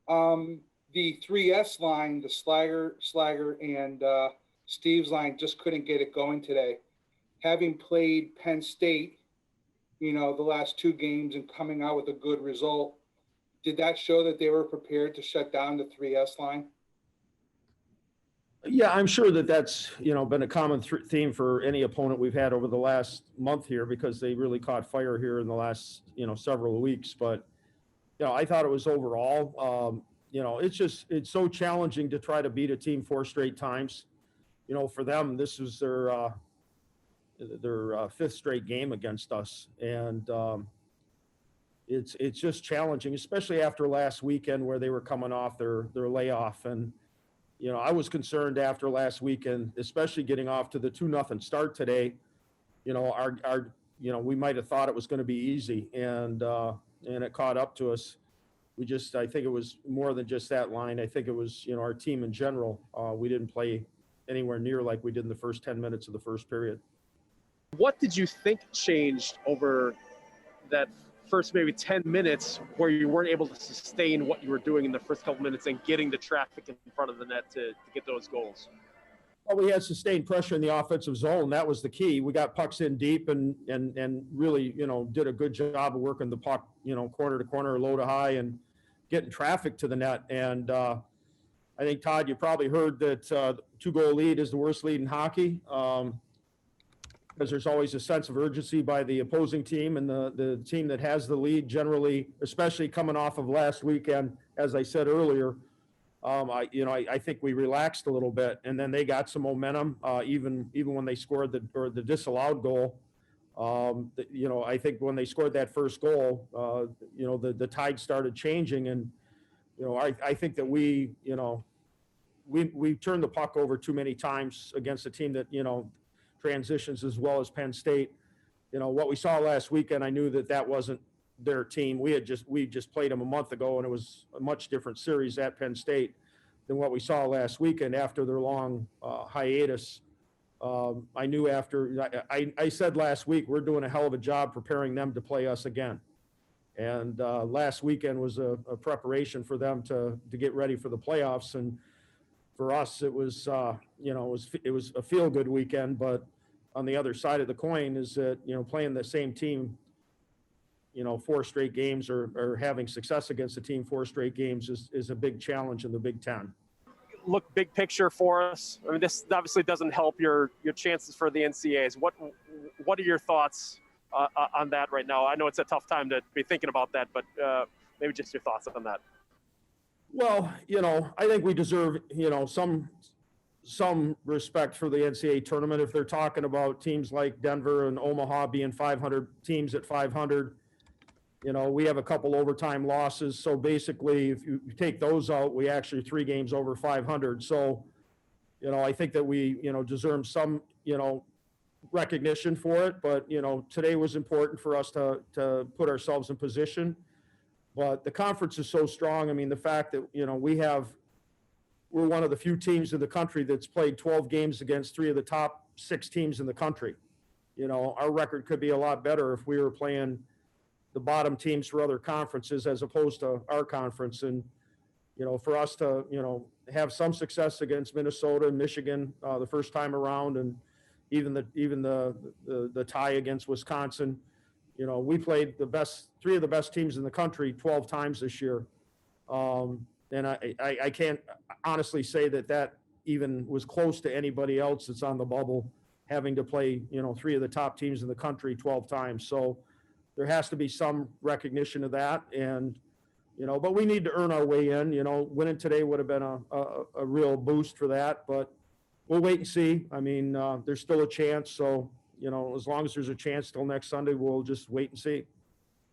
The 3S line, the Slager, and Steve's line just couldn't get it going today. Having played Penn State, the last two games and coming out with a good result, did that show that they were prepared to shut down the 3S line? Yeah, I'm sure that that's, been a common theme for any opponent we've had over the last month here, because they really caught fire here in the last, several weeks. But, I thought it was overall, it's so challenging to try to beat a team four straight times. For them, this was their fifth straight game against us. And it's just challenging, especially after last weekend where they were coming off their layoff. And, I was concerned after last weekend, especially getting off to the 2-0 start today. We might have thought it was going to be easy, and it caught up to us. I think it was more than just that line. I think it was, our team in general. We didn't play anywhere near like we did in the first 10 minutes of the first period. What did you think changed over that first maybe 10 minutes where you weren't able to sustain what you were doing in the first couple minutes and getting the traffic in front of the net to get those goals? Well, we had sustained pressure in the offensive zone. That was the key. We got pucks in deep and really, did a good job of working the puck, corner to corner, low to high, and getting traffic to the net. And I think, Todd, you probably heard that 2-goal lead is the worst lead in hockey. Because there's always a sense of urgency by the opposing team, and the team that has the lead generally, especially coming off of last weekend, as I said earlier, I think we relaxed a little bit, and then they got some momentum, even when they scored the disallowed goal. I think when they scored that first goal, the tide started changing, and I think that we turned the puck over too many times against a team that transitions as well as Penn State. What we saw last weekend, I knew that wasn't their team. We just played them a month ago, and it was a much different series at Penn State than what we saw last weekend after their long hiatus. I knew I said last week, we're doing a hell of a job preparing them to play us again. And last weekend was a preparation for them to get ready for the playoffs. And for us, it was it was a feel-good weekend. But on the other side of the coin is that playing the same team, four straight games or having success against a team four straight games is a big challenge in the Big Ten. Look, big picture for us. I mean, this obviously doesn't help your chances for the NCAAs. What are your thoughts on that right now? I know it's a tough time to be thinking about that, but maybe just your thoughts on that. Well, I think we deserve, some respect for the NCAA tournament. If they're talking about teams like Denver and Omaha being 500 teams at 500, we have a couple overtime losses. So basically, if you take those out, we actually 3 games over 500. So, I think that we, deserve some, recognition for it. But, today was important for us to put ourselves in position. But the conference is so strong. I mean, the fact that, we're one of the few teams in the country that's played 12 games against 3 of the top 6 teams in the country. Our record could be a lot better if we were playing the bottom teams for other conferences as opposed to our conference. And, for us to, have some success against Minnesota and Michigan the first time around, and even the tie against Wisconsin. We played 3 of the best teams in the country 12 times this year. And I can't honestly say that even was close to anybody else that's on the bubble having to play, 3 of the top teams in the country 12 times. So there has to be some recognition of that. And, but we need to earn our way in. Winning today would have been a real boost for that. But we'll wait and see. I mean, there's still a chance. So, as long as there's a chance till next Sunday, we'll just wait and see.